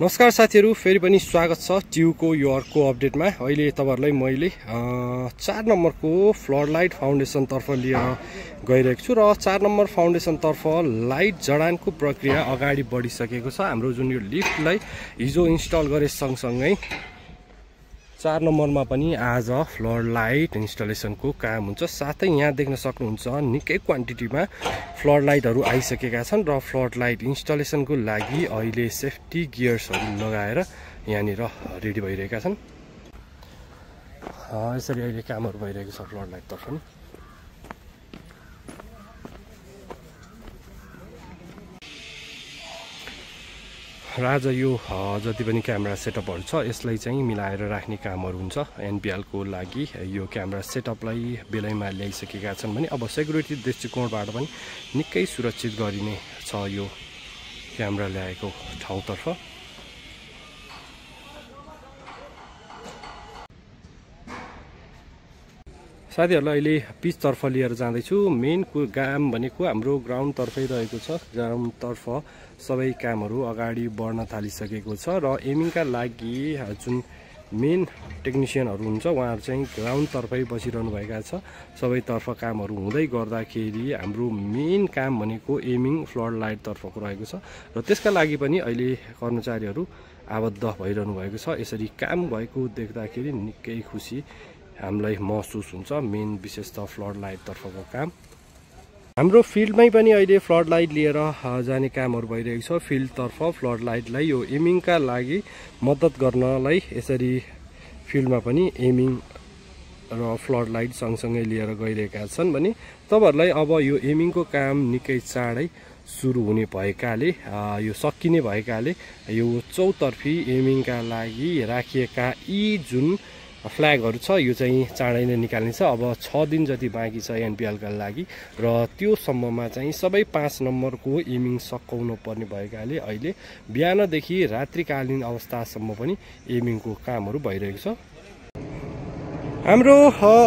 नमस्कार साथीहरु, फेरि पनि स्वागत छ ट्युको यो अर्को अपडेटमा। अहिले तपाईहरुलाई मैले 4 नम्बरको फ्लड लाइट फाउन्डेसन तर्फ लिएर गइरहेको छु र 4 नम्बर फाउन्डेसन तर्फ लाइट जडानको प्रक्रिया अगाडि बढिसकेको छ। हाम्रो जुन यो लिफ्टलाई हिजो इन्स्टल गरे सँगसँगै 4 नम्बरमा पनि आज फ्लड लाइट इन्स्टलेसनको काम हुन्छ। साथै यहाँ देख्न सक्नुहुन्छ निकै क्वान्टिटीमा फ्लड लाइटहरु आइसकेका छन् र फ्लड लाइट इन्स्टलेसनको लागि अहिले सेफ्टी गियर्सहरु लगाएर यहाँनिर रेडी भइरहेका छन्। यसरी अहिले कामहरु भइरहेको छ फ्लड लाइट तर्फ नि। र आज यो जति पनि क्यामेरा सेटअपहरु छ यसलाई चाहिँ मिलाएर राख्ने कामहरु हुन्छ। एनपीएल को लागि यो क्यामेरा सेटअपलाई बेलैमा ल्याइसकेका छन् भने अब सेक्युरिटी दृष्टिकोणबाट पनि निकै सुरक्षित गरिने छ यो क्यामेरा ल्याएको ठाउँतर्फ। साथीहरुलाई अहिले पिच तर्फ लिएर जाँदैछु। मेन काम भनेको हाम्रो ग्राउन्ड तर्फै रहेको छ। ग्राउन्ड तर्फ सबै कामहरु अगाडि बढ्न थालिसकेको छ र एमिङका लागि जुन मेन टेक्निशियनहरु हुन्छ उहाँहरु चाहिँ ग्राउन्ड तर्फै बसिरहनु भएका छ। सबै तर्फ कामहरु हुँदै गर्दाखेरि हाम्रो मेन काम भनेको एमिङ फ्लड लाइट तर्फको रहेको छ र त्यसका लागि पनि अहिले कर्मचारीहरु आबद्ध भइरहनु भएको छ। यसरी काम भएको देख्दाखेरि निकै खुसी हामीलाई महसुस हुन्छ। मेन विशेषतः फ्लड लाइट तर्फको काम हाम्रो फिल्डमै पनि अहिले फ्लड लाइट लिएर जाने कामहरु भइरहेको छ। फिल्ड तर्फ फ्लड लाइटलाई यो एमिङका लागि मद्दत गर्नलाई यसरी फिल्डमा पनि एमिङ र फ्लड लाइट सँगसँगै लिएर गइरहेका छन् भने तपाईहरुलाई अब यो एमिङको काम निकै चाँडै सुरु हुने भएकाले यो सकिने भएकाले यो चौतर्फी एमिङका लागि राखिएका यी जुन फ्ल्यागहरु छ यो चाहिँ चाँडै नै निकाल्नेछ। अब 6 दिन जति बाँकी छ एनपीएल का लागि र त्यो सम्ममा चाहिँ सबै 5 नम्बरको एमिङ सकाउनु पर्ने भएकाले अहिले बिहानदेखि रात्रिकालीन अवस्थासम्म पनि एमिङको कामहरु भइरहेको छ। हाम्रो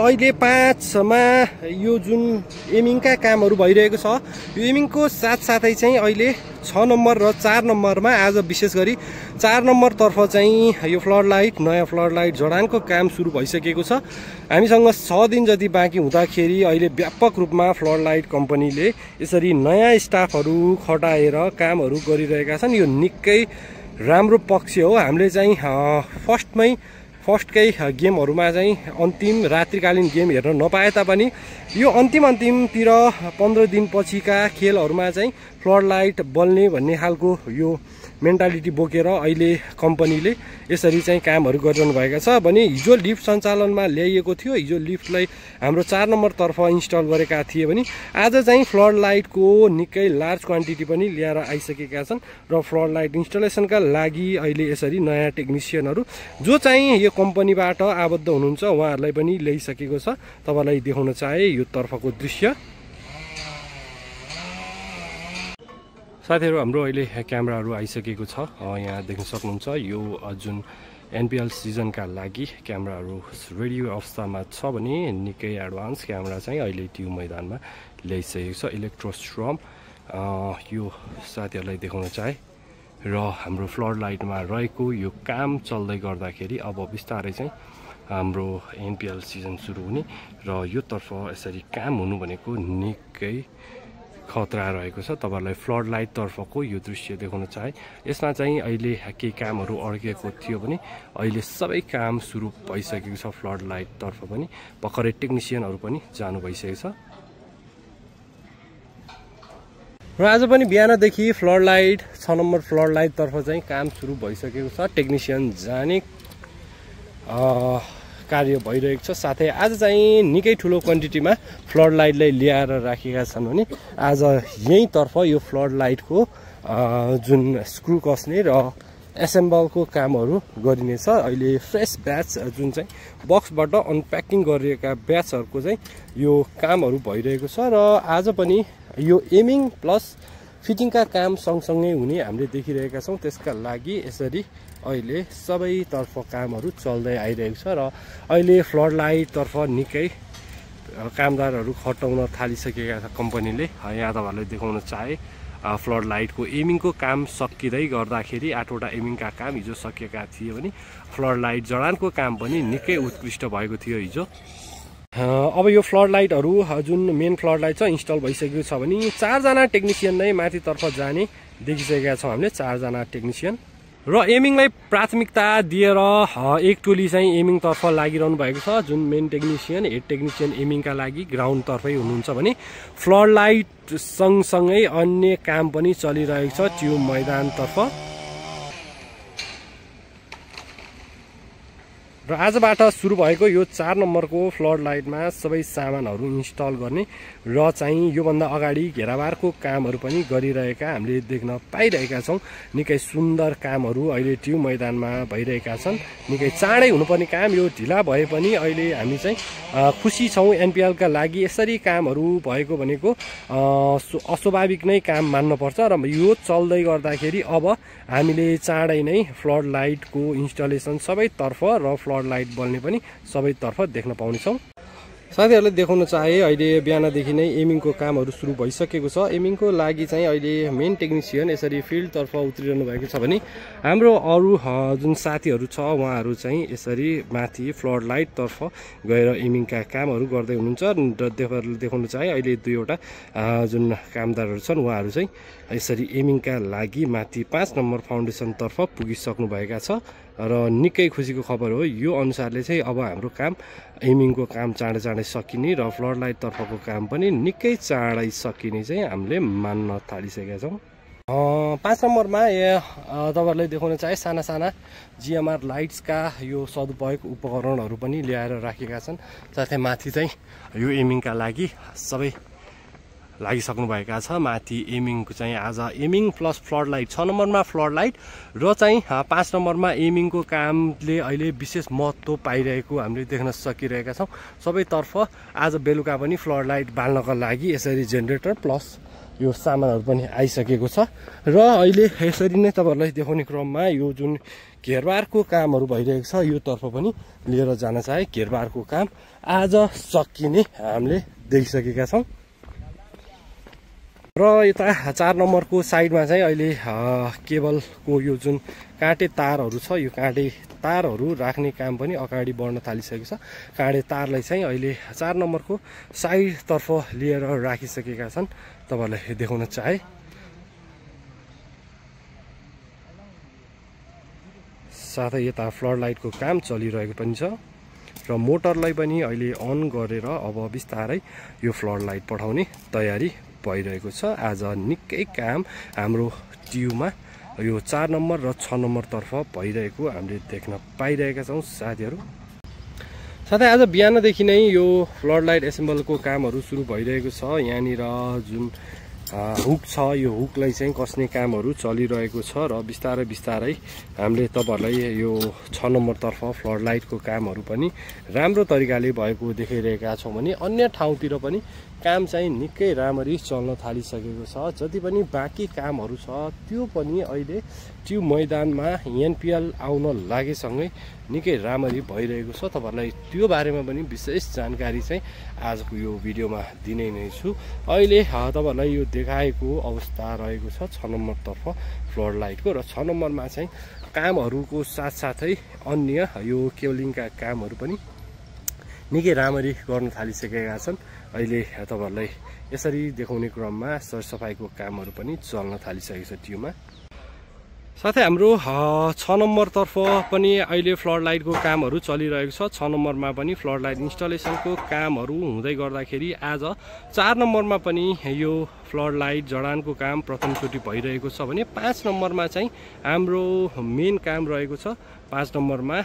अहिले 5 मा यो जुन एमिङका कामहरु भइरहेको छ यो एमिङको साथसाथै चाहिँ अहिले 6 नम्बर र 4 नम्बरमा आज विशेष गरी 4 नम्बर तर्फ चाहिँ यो फ्लड लाइट नयाँ फ्लड लाइट जडानको काम सुरु भइसकेको छ। हामीसँग 6 दिन जति बाँकी हुँदाखेरि अहिले व्यापक रूपमा फ्लड लाइट कम्पनीले यसरी नयाँ स्टाफहरु खटाएर कामहरु गरिरहेका छन्। यो निकै राम्रो पक्ष हो। हामीले चाहिँ फर्स्टकै गेमहरुमा चाहिँ अन्तिम रात्रिकालीन गेम हेर्न नपाए तापनि यो अन्तिमतिर 15 दिन पछिका खेलहरुमा चाहिँ फ्लड लाइट बल्ने भन्ने खालको यो मेन्टालिटी बोकेर अहिले कम्पनीले यसरी चाहिँ कामहरु गरिरहनु भएका छ भने हिजो लिफ्ट सञ्चालनमा ल्याइएको थियो। हिजो लिफ्टलाई हाम्रो 4 नम्बर तर्फ इन्स्टल गरेका थिए भने आज चाहिँ फ्लड लाइटको निकै लार्ज क्वान्टिटी पनि ल्याएर आइसकेका छन् र फ्लड लाइट इन्स्टलेसनका लागि अहिले यसरी नयाँ टेक्निशियनहरु जो चाहिँ यो कम्पनीबाट आबद्ध हुनुहुन्छ उहाँहरुलाई पनि ल्याइसकेको छ। तपाईलाई देखाउन चाहे यो तर्फको दृश्य। साथीहरु हाम्रो अहिले क्यामेराहरु आइसकेको छ। यहाँ देख्न सक्नुहुन्छ यो जुन एनपीएल सिजनका लागि क्यामेराहरु रेडी अवस्थामा छ भने निकै एडभान्स क्यामेरा चाहिँ अहिले ट्यु मैदानमा ल्याइसकेको छ। इलेक्ट्रोस्ट्रम यो साथीहरुलाई देखाउन चाहे र हाम्रो फ्लड लाइटमा रहेको यो काम चल्दै गर्दाखेरि अब बिस्तारै चाहिँ हाम्रो एनपीएल सिजन सुरु हुने र यो तर्फ यसरी काम हुनु भनेको निकै खतरा रहेको छ। तपाईहरुलाई फ्लड लाइट तर्फको यो दृश्य देखाउन चाहे। यसमा चाहिँ अहिले केही कामहरु अड्केको थियो भने अहिले सबै काम सुरु भइसकेको छ। फ्लड लाइट तर्फ पनि भर्खरै टेक्निशियनहरु पनि जानु भइसकेको छ र आज पनि बिहानदेखि flood light 6 number flood light तर्फ चाहिँ काम सुरु भइसकेको छ। टेक्निशियन जाने कार्य भइरहेको छ। साथै आज चाहिँ निकै ठुलो क्वान्टिटीमा फ्लड लाइटलाई ल्याएर राखेका छन् भने आज यही तर्फ यो फ्लड लाइटको जुन स्क्रु कस्ने र एसेम्बलको कामहरु गरिनेछ। अहिले फ्रेश ब्याच जुन चाहिँ बक्सबाट अनप्याकिङ गरिएका ब्याचहरुको चाहिँ यो कामहरु भइरहेको छ र आज पनि यो एमिङ प्लस फिटिङका काम सँगसँगै हुने हामीले देखिरहेका छौं। त्यसका लागि यसरी अहिले सबै तर्फ कामहरु चल्दै आइरहेको छ र अहिले फ्लड लाइट तर्फ निकै कामदारहरु खटाउन थालिसकेका छ कम्पनीले। यहाँ तपाईहरुलाई देखाउन चाहे फ्लड लाइटको एमिङको काम सकिँदै गर्दाखेरि 8वटा एमिङका काम हिजो सकिएका थिए भने फ्लड लाइट जडानको काम पनि निकै उत्कृष्ट भएको थियो हिजो। अब यो फ्लड लाइटहरू जुन मेन फ्लड लाइट छ इन्स्टल भइसकेको छ भने 4 जना टेक्निसियन नै माथितर्फ जाने देखिसकेका छौँ हामीले। 4 जना टेक्निसियन र एमिङलाई प्राथमिकता दिएर एक टोली चाहिँ एमिङतर्फ लागिरहनु भएको छ। जुन मेन टेक्निसियन हेड टेक्निसियन एमिङका लागि ग्राउन्डतर्फै हुनुहुन्छ भने फ्लड लाइट सँगसँगै अन्य काम पनि चलिरहेको छ ट्युब मैदानतर्फ। र आजबाट सुरु भएको यो 4 नम्बरको फ्लड लाइटमा सबै सामानहरू इन्स्टल गर्ने र चाहिँ योभन्दा अगाडि घेराबारको कामहरू पनि गरिरहेका हामीले देख्न पाइरहेका छौँ। निकै सुन्दर कामहरू अहिले ट्युब मैदानमा भइरहेका छन्। निकै चाँडै हुनुपर्ने काम यो ढिला भए पनि अहिले हामी चाहिँ खुसी छौँ। एनपिएलका लागि यसरी कामहरू भएको भनेको अस्वाभाविक नै काम मान्नुपर्छ र यो चल्दै गर्दाखेरि अब हामीले चाँडै नै फ्लड लाइटको इन्स्टलेसन सबैतर्फ र फ्लड लाइट बल्ने पनि सबैतर्फ देख्न पाउनेछौँ। साथीहरूले देखाउन चाहे अहिले बिहानदेखि नै एमिङको कामहरू सुरु भइसकेको छ। एमिङको लागि चाहिँ अहिले मेन टेक्निसियन यसरी फिल्डतर्फ उत्रिरहनु भएको छ भने हाम्रो अरू जुन साथीहरू छ उहाँहरू चाहिँ यसरी माथि फ्लड लाइटतर्फ गएर एमिङका कामहरू गर्दै हुनुहुन्छ। र देखाउन चाहे अहिले 2वटा जुन कामदारहरू छन् उहाँहरू चाहिँ यसरी एमिङका लागि माथि 5 नम्बर फाउन्डेसनतर्फ पुगिसक्नुभएका छ र निकै खुसीको खबर हो। यो अनुसारले चाहिँ अब हाम्रो काम एमिङको काम चाँडै सकिने र फ्लड लाइटतर्फको काम पनि निकै चाँडै सकिने चाहिँ हामीले मान्न थालिसकेका छौँ। 5 नम्बरमा तपाईँहरूलाई देखाउन चाहे साना जिएमआर लाइट्सका यो सदुपयोग उपकरणहरू पनि ल्याएर राखेका छन्। साथै माथि चाहिँ यो एमिङका लागि सबै लागिसक्नुभएका छ। माथि एमिङको चाहिँ आज एमिङ प्लस फ्लड लाइट 6 नम्बरमा फ्लड लाइट र चाहिँ 5 नम्बरमा एमिङको कामले अहिले विशेष महत्त्व पाइरहेको हामीले देख्न सकिरहेका छौँ। सबैतर्फ आज बेलुका पनि फ्लड लाइट बाल्नको लागि यसरी जेनेरेटर प्लस यो सामानहरू पनि आइसकेको छ। र अहिले यसरी नै तपाईँहरूलाई देखाउने क्रममा यो जुन घेरबारको कामहरू भइरहेको छ यो तर्फ पनि लिएर जान चाहे। घेरबारको काम आज सकिने हामीले देखिसकेका छौँ। र यता 4 नम्बरको साइडमा चाहिँ अहिले केबलको यो जुन काँटे तारहरू छ यो काँटे तारहरू राख्ने काम पनि अगाडि बढ्न थालिसकेको छ। काँटे तारलाई चाहिँ अहिले 4 नम्बरको साइडतर्फ लिएर राखिसकेका छन्। तपाईँहरूलाई देखाउन चाहे साथै यता फ्लड लाइटको काम चलिरहेको पनि छ र मोटरलाई पनि अहिले अन गरेर अब बिस्तारै यो फ्लड लाइट पठाउने तयारी भइरहेको छ। आज निकै काम हाम्रो ट्युबमा यो 4 नम्बर र 6 नम्बरतर्फ भइरहेको हामीले देख्न पाइरहेका छौँ साथीहरू। साथै आज बिहानदेखि नै यो फ्लड लाइट एसेम्बलको कामहरू सुरु भइरहेको छ। यहाँनिर जुन हुक छ यो हुकलाई चाहिँ कस्ने कामहरू चलिरहेको छ र बिस्तारै हामीले तपाईँहरूलाई यो 6 नम्बरतर्फ फ्लड लाइटको कामहरू पनि राम्रो तरिकाले भएको देखाइरहेका छौँ भने अन्य ठाउँतिर पनि काम चाहिँ निकै राम्ररी चल्न थालिसकेको छ। जति पनि बाँकी कामहरू छ त्यो पनि अहिले ट्युब मैदानमा एनपिएल आउन लागेसँगै निकै राम्ररी भइरहेको छ। तपाईँहरूलाई त्यो बारेमा पनि विशेष जानकारी चाहिँ आजको यो भिडियोमा दिने नै छु। अहिले तपाईँहरूलाई यो देखाएको अवस्था रहेको छ 6 नम्बरतर्फ फ्लड लाइटको र 6 नम्बरमा चाहिँ कामहरूको साथसाथै अन्य यो केबलिङका कामहरू पनि निकै राम्ररी गर्न थालिसकेका छन्। अहिले तपाईँहरूलाई यसरी देखाउने क्रममा सरसफाइको कामहरू पनि चल्न थालिसकेको छ ट्युबमा। साथै हाम्रो 6 नम्बरतर्फ पनि अहिले फ्लड लाइटको कामहरू चलिरहेको छ। 6 नम्बरमा पनि फ्लड लाइट इन्स्टलेसनको कामहरू हुँदै गर्दाखेरि आज 4 नम्बरमा पनि यो फ्लड लाइट जडानको काम प्रथमचोटि भइरहेको छ भने 5 नम्बरमा चाहिँ हाम्रो मेन काम रहेको छ। 5 नम्बरमा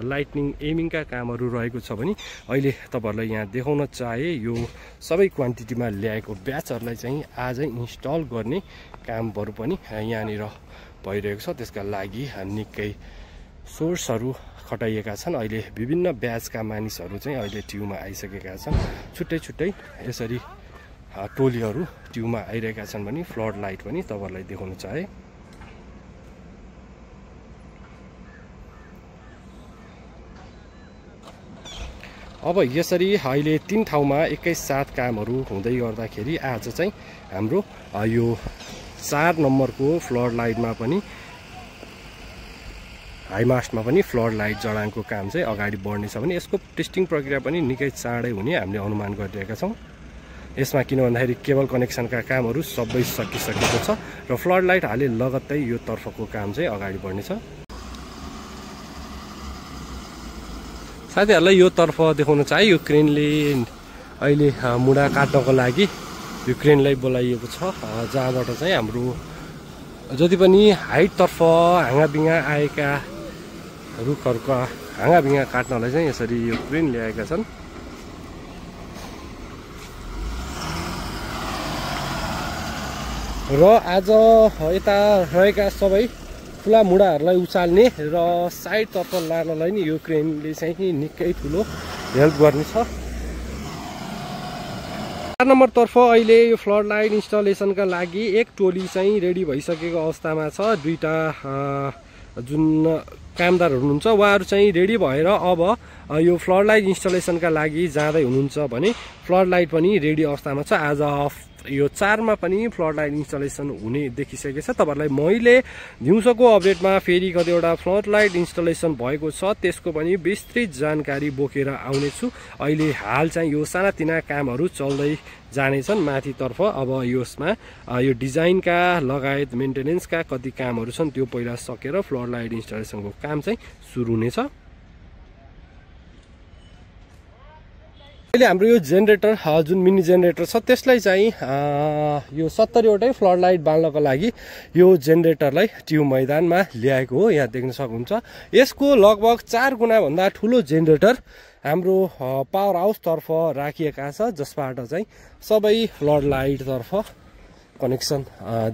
लाइटनिङ एमिङका कामहरू रहेको छ भने अहिले तपाईँहरूलाई यहाँ देखाउन चाहे यो सबै क्वान्टिटीमा ल्याएको ब्याचहरूलाई चाहिँ आजै इन्स्टल गर्ने कामहरू पनि यहाँनिर भइरहेको छ। त्यसका लागि निकै सोर्सहरू खटाइएका छन्। अहिले विभिन्न ब्याचका मानिसहरू चाहिँ अहिले ट्युबमा आइसकेका छन्। छुट्टै यसरी टोलीहरू ट्युबमा आइरहेका छन् भने फ्लड लाइट पनि तपाईँहरूलाई देखाउन चाहे। अब यसरी अहिले 3 ठाउँमा एकैसाथ कामहरू हुँदै गर्दाखेरि आज चाहिँ हाम्रो यो 4 नम्बरको फ्लड लाइटमा पनि हाइमास्टमा पनि फ्लड लाइट जडानको काम चाहिँ अगाडि बढ्नेछ भने यसको टेस्टिङ प्रक्रिया पनि निकै चाँडै हुने हामीले अनुमान गरिरहेका छौँ। यसमा किन भन्दाखेरि केबल कनेक्सनका कामहरू सबै सकिसकेको छ र फ्लड लाइट हाले लगत्तै यो तर्फको काम चाहिँ अगाडि बढ्नेछ। साथीहरूलाई यो तर्फ देखाउन चाहे यो क्रेनले अहिले मुढा काट्नको लागि यो क्रेनलाई बोलाइएको छ, जहाँबाट चाहिँ हाम्रो जति पनि हाइटतर्फ हाँगाबिँगा आएका रुखहरूका हाँगाबिँगा काट्नलाई चाहिँ यसरी यो क्रेन ल्याएका छन्। र आज यता रहेका सबै ठुला मुढाहरूलाई उचाल्ने र साइडतर्फ लानलाई नि यो क्रेनले चाहिँ निकै ठुलो हेल्प गर्नेछ। 4 नम्बरतर्फ अहिले यो फ्लड लाइट इन्स्टलेसनका लागि एक टोली चाहिँ रेडी भइसकेको अवस्थामा छ। दुईटा जुन कामदार हुनुहुन्छ उहाँहरू चाहिँ रेडी भएर अब यो फ्लड लाइट इन्स्टलेसनका लागि जाँदै हुनुहुन्छ भने फ्लड लाइट पनि रेडी अवस्थामा छ। आज यो 4 मा पनि फ्लड लाइट इन्स्टलेसन हुने देखिसकेको छ। तपाईहरुलाई मैले दिउँसोको अपडेटमा फेरि कतिवटा फ्लड लाइट इन्स्टलेसन भएको छ त्यसको पनि विस्तृत जानकारी बोकेर आउने छु। अहिले हाल चाहिँ यो सानातिना कामहरू चल्दै जानेछन् माथितर्फ। अब यसमा यो डिजाइनका लगायत मेन्टेनेन्सका कति कामहरू छन् त्यो पहिला सकेर फ्लड लाइट इन्स्टलेसनको काम चाहिँ सुरु हुनेछ। अहिले हाम्रो यो जेनेरेटर जुन मिनी जेनेरेटर छ त्यसलाई चाहिँ यो 70 वटै फ्लड लाइट बाल्नको लागि यो जेनेरेटरलाई ट्युब मैदानमा ल्याएको हो। यहाँ देख्न सक्नुहुन्छ यसको लगभग 4 गुणा भन्दा ठुलो जेनेरेटर हाम्रो पावर हाउस तर्फ राखिएका छ, जसबाट चाहिँ सबै फ्लड लाइट तर्फ कनेक्सन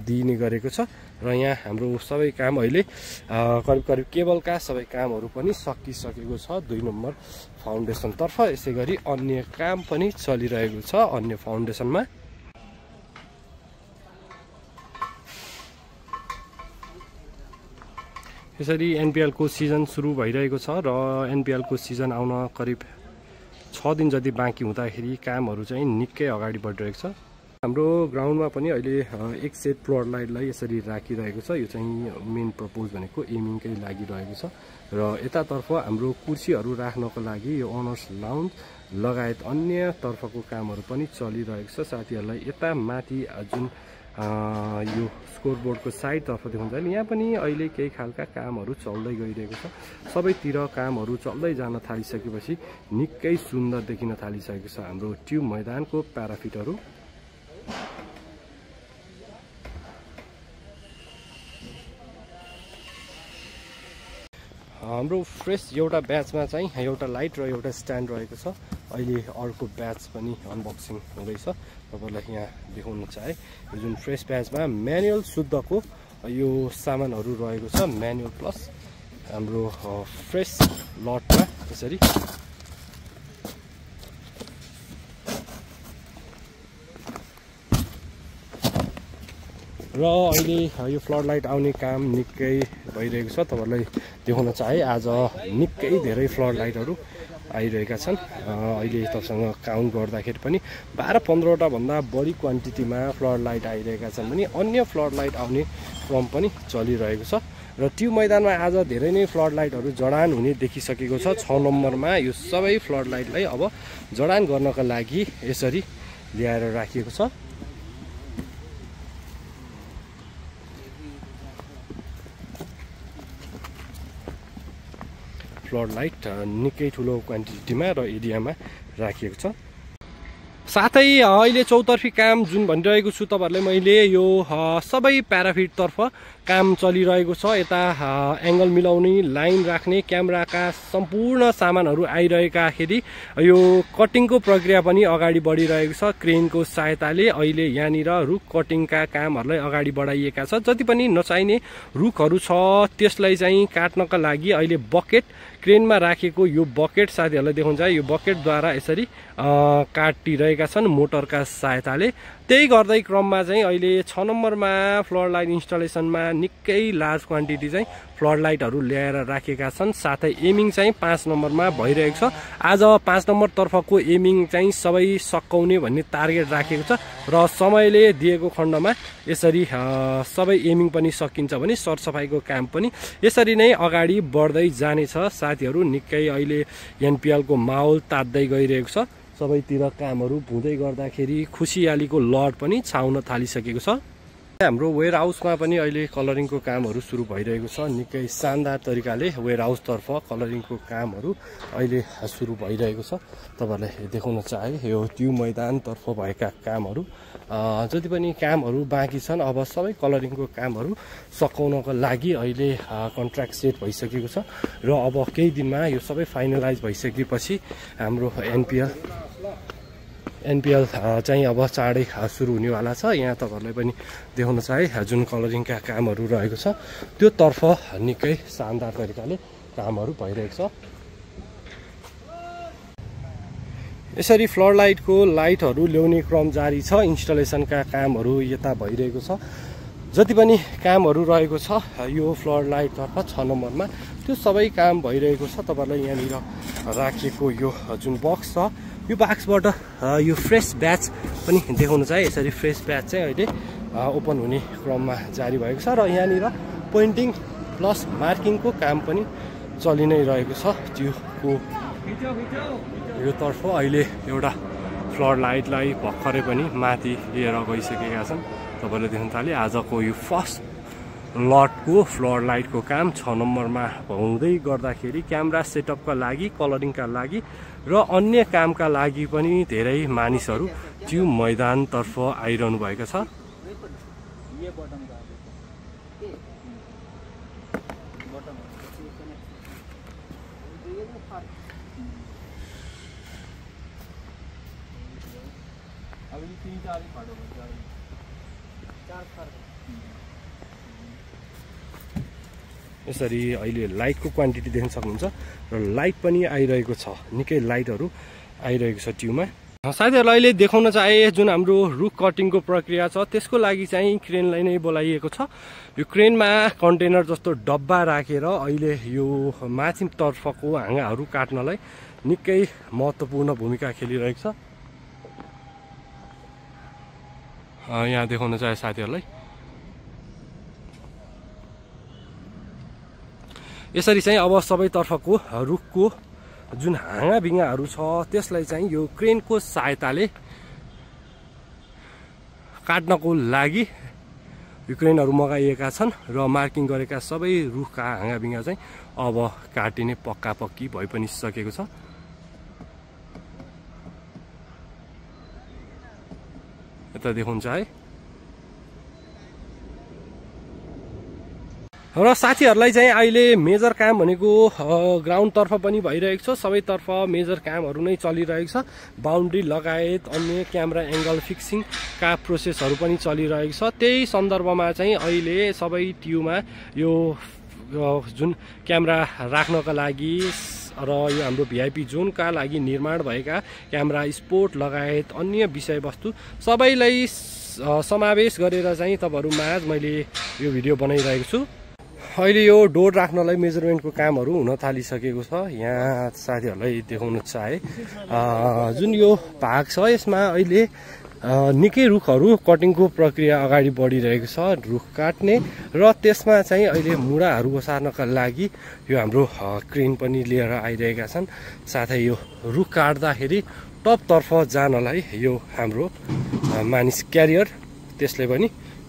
दिने गरेको छ। र यहाँ हाम्रो सबै काम अहिले करिब करिब केबलका सबै कामहरू पनि सकिसकेको छ 2 नम्बर फाउन्डेसन तर्फ। यसै गरी अन्य काम पनि चलिरहेको छ अन्य फाउन्डेसनमा। यसरी एनपिएल को सिजन सुरु भइरहेको छ र एनपिएल को सिजन आउन करिब 6 दिन जति बाँकी हुँदाखेरि कामहरू चाहिँ निकै अगाडि बढिरहेको छ। हाम्रो ग्राउन्डमा पनि अहिले एक सेट फ्लड लाइटलाई यसरी राखिरहेको छ। यो चाहिँ मेन प्रपोज भनेको एमिङकै लागिरहेको छ। र यतातर्फ हाम्रो कुर्सीहरू राख्नको लागि यो अनर्स लाउन्ज लगायत अन्य तर्फको कामहरू पनि चलिरहेको छ। साथीहरूलाई यता माथि जुन यो स्कोरबोर्डको साइडतर्फ देखाउँछ यहाँ पनि अहिले केही खालका कामहरू चल्दै गइरहेको छ। सबैतिर कामहरू चल्दै जान थालिसकेपछि निकै सुन्दर देखिन थालिसकेको छ हाम्रो ट्युब मैदानको प्याराफिटहरू। हाम्रो फ्रेस एउटा ब्याचमा चाहिँ एउटा लाइट र एउटा स्ट्यान्ड रहेको छ। अहिले अर्को ब्याच पनि अनबक्सिङ हुँदैछ। तपाईहरुलाई यहाँ देखाउन चाहे यो जुन फ्रेस ब्याचमा म्यानुअल शुद्धको यो सामानहरू रहेको छ। म्यानुअल प्लस हाम्रो फ्रेस लटमा यसरी र अहिले यो फ्लड लाइट आउने काम निकै भइरहेको छ। तपाईहरुलाई देखाउन चाहे आज निकै धेरै फ्लड लाइटहरू आइरहेका छन्। अहिले तपाईसँग काउन्ट गर्दाखेरि पनि 12-15 वटा भन्दा बढी क्वान्टिटीमा फ्लड लाइट आइरहेका छन् भने अन्य फ्लड लाइट आउने क्रम पनि चलिरहेको छ। र ट्युब मैदानमा आज धेरै नै फ्लड लाइटहरू जडान हुने देखिसकेको छ। 6 नम्बरमा यो सबै फ्लड लाइटलाई अब जडान गर्नका लागि यसरी ल्याएर राखिएको छ। फ्लड लाइट निकै ठुलो क्वान्टिटीमा र एरियामा राखिएको छ। साथै अहिले चौतर्फी काम जुन भनिरहेको छु तपाईहरुलाई मैले यो सबै प्याराफिटतर्फ काम चलिरहेको छ। यता एंगल मिलाउने, लाइन राख्ने, क्यामेराका सम्पूर्ण सामानहरू आइरहेकाखेरि यो कटिङको प्रक्रिया पनि अगाडि बढिरहेको छ। क्रेनको सहायताले अहिले यहाँनिर रुख कटिङका कामहरूलाई अगाडि बढाइएका छ। जति पनि नचाहिने रुखहरू छ त्यसलाई चाहिँ काट्नका लागि अहिले बकेट क्रेनमा राखेको यो बकेट साथीहरूलाई देखाउँछ। यो बकेटद्वारा यसरी काटिरहेका गरिरहेका छन् मोटरका सहायताले। त्यही गर्दै क्रममा चाहिँ अहिले 6 नम्बरमा फ्लड लाइट इन्स्टलेसनमा निकै लार्ज क्वान्टिटी चाहिँ फ्लड लाइटहरू ल्याएर राखेका छन्। साथै एमिङ चाहिँ 5 नम्बरमा भइरहेको छ। आज 5 नम्बर तर्फको एमिङ चाहिँ सबै सकाउने भन्ने टार्गेट राखेको छ र समयले दिएको खण्डमा यसरी सबै एमिङ पनि सकिन्छ भने सरसफाइको काम पनि यसरी नै अगाडि बढ्दै जानेछ। साथीहरू निकै अहिले एनपिएलको माहौल तात्दै गइरहेको छ। सबैतिर कामहरू हुँदै गर्दाखेरि खुसियालीको लड पनि छाउन थालिसकेको छ। हाम्रो वेयर हाउसमा पनि अहिले कलरिङको कामहरू सुरु भइरहेको छ। निकै शानदार तरिकाले वेयर हाउसतर्फ कलरिङको कामहरू अहिले सुरु भइरहेको छ। तपाईहरुलाई देखाउन चाहे यो ट्युब मैदानतर्फ भएका कामहरू जति पनि कामहरू बाँकी छन् अब सबै कलरिङको कामहरू सकाउनको लागि अहिले कन्ट्र्याक्ट सेट भइसकेको छ र अब केही दिनमा यो सबै फाइनलाइज भइसकेपछि हाम्रो एनपिएल चाहिँ अब चाँडै सुरु हुनेवाला छ। यहाँ तपाईहरुलाई पनि देखाउन चाहे जुन कलरिङका कामहरू रहेको छ त्यो तर्फ निकै शानदार तरिकाले कामहरू भइरहेको छ। यसरी फ्लड लाइटको लाइटहरू ल्याउने क्रम जारी छ। इन्स्टलेसनका कामहरू यता भइरहेको छ। जति पनि कामहरू रहेको छ यो फ्लड लाइटतर्फ 6 नम्बरमा त्यो सबै काम भइरहेको छ। तपाईहरुलाई यहाँनिर राखिएको यो जुन बक्स छ यो बक्सबाट यो फ्रेस ब्याच पनि देखाउन चाहे। यसरी फ्रेस ब्याच चाहिँ अहिले ओपन हुने क्रममा जारी भएको छ र यहाँनिर पेन्टिङ प्लस मार्किङको काम पनि चलि नै रहेको छ। त्योको यो तर्फ अहिले एउटा फ्लड लाइटलाई भर्खरै पनि माथि लिएर गइसकेका छन्। तपाईहरुले देख्न थाले आजको यो फर्स्ट लटको फ्लड लाइटको काम 6 नम्बरमा हुँदै गर्दाखेरि क्यामेरा सेटअपका लागि कलरिङका लागि र अन्य कामका लागि पनि धेरै मानिसहरू ट्युब मैदानतर्फ आइरहनु भएको छ। यसरी अहिले लाइटको क्वान्टिटी देख्न सक्नुहुन्छ र लाइट पनि आइरहेको छ। निकै लाइटहरू आइरहेको छ ट्युबमा। साथीहरुलाई अहिले देखाउन चाहे जुन हाम्रो रुख कटिङको प्रक्रिया छ त्यसको लागि चाहिँ क्रेनलाई नै बोलाइएको छ। यो क्रेनमा कन्टेनर जस्तो डब्बा राखेर अहिले यो माथि तर्फको हाँगाहरू काट्नलाई निकै महत्त्वपूर्ण भूमिका खेलिरहेको छ। यहाँ देखाउन चाहे साथीहरुलाई यसरी चाहिँ अब सबै तर्फको रुखको जुन हाँगा बिङ्गाहरू छ त्यसलाई चाहिँ यो क्रेनको सहायताले काट्नको लागि यो क्रेनहरू मगाइएका छन् र मार्किङ गरेका सबै रुखका हाँगा बिङ्गा चाहिँ अब काटिने पक्का पक्की भइ पनि सकेको छ। यता देखाउँछ है र साथीहरुलाई चाहिँ अहिले मेजर काम भनेको ग्राउन्ड तर्फ पनि भइरहेको छ। सबैतर्फ मेजर कामहरू नै चलिरहेको छ। बाउन्ड्री लगायत अन्य क्यामेरा एंगल फिक्सिङ का प्रोसेसहरू पनि चलिरहेको छ। त्यही सन्दर्भमा चाहिँ अहिले सबै ट्युबमा यो जुन क्यामेरा राख्नका लागि र यो हाम्रो भिआइपी जोनका लागि निर्माण भएका क्यामेरा स्पोर्ट लगायत अन्य विषयवस्तु सबैलाई समावेश गरेर चाहिँ तपाईहरु माझ मैले यो भिडियो बनाइरहेको छु। अहिले यो डोर राख्नलाई मेजरमेन्टको कामहरू हुन थालिसकेको छ। यहाँ साथीहरुलाई देखाउन चाहे जुन यो भाग छ यसमा अहिले निकै रुखहरू कटिङको प्रक्रिया अगाडि बढिरहेको छ। रुख काट्ने र त्यसमा चाहिँ अहिले मुढाहरू ओसार्नका लागि यो हाम्रो क्रेन पनि लिएर आइरहेका छन्। साथै यो रुख काट्दाखेरि टपतर्फ जानलाई यो हाम्रो मानिस क्यारियर त्यसले पनि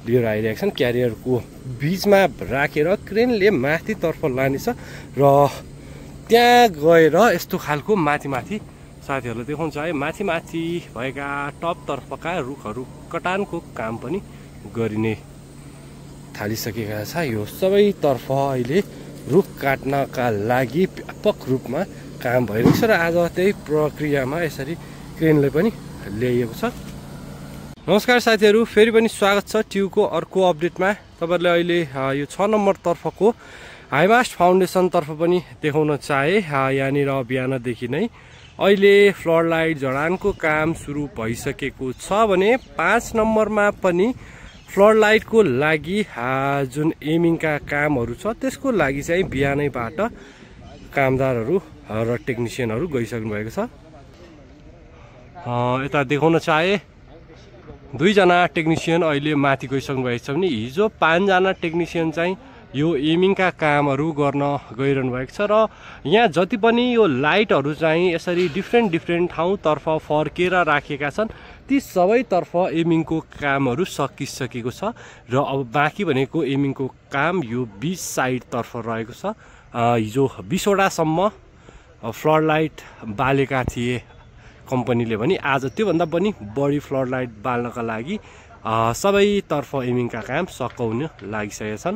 लिएर आइरहेका छन्। क्यारियरको बीचमा राखेर क्रेनले माथितर्फ लानेछ र त्यहाँ गएर यस्तो खालको माथि साथीहरुले देखाउँछ है माथि भएका टपतर्फका रुखहरू कटानको काम पनि गरिने थालिसकेका छ। यो सबैतर्फ अहिले रुख काट्नका लागि व्यापक रूपमा काम भइरहेको छ र आज त्यही प्रक्रियामा यसरी क्रेनले पनि ल्याइएको छ। नमस्कार साथीहरु, फेरि पनि स्वागत छ ट्युबको अर्को अपडेटमा। तपाईहरुले अहिले यो 6 नम्बर तर्फको हाइमास्ट फाउन्डेसन तर्फ पनि देखाउन चाहे। यहाँनिर बिहानदेखि नै अहिले फ्लड लाइट जडानको काम सुरु भइसकेको छ भने 5 नम्बरमा पनि फ्लड लाइटको लागि जुन एमिङका कामहरू छ त्यसको लागि चाहिँ बिहानैबाट कामदारहरू र टेक्निसियनहरू गइसक्नु भएको छ। यता देखाउन चाहे 2 जना टेक्निसियन अहिले माथि गइसक्नु भएको छ भने हिजो 5 जना टेक्निसियन चाहिँ यो एमिङका कामहरू गर्न गइरहनु भएको छ र यहाँ जति पनि यो लाइटहरू चाहिँ यसरी डिफ्रेन्ट ठाउँतर्फ फर्केर राखेका छन् ती सबैतर्फ एमिङको कामहरू सकिसकेको छ र अब बाँकी भनेको एमिङको काम यो 20 साइडतर्फ रहेको छ। हिजो 20 वटासम्म फ्लड लाइट बालेका थिए कम्पनीले भने आज त्योभन्दा पनि बढी फ्लड लाइट बाल्नका लागि सबैतर्फ एमिङका काम सकाउन लागिसकेका छन्।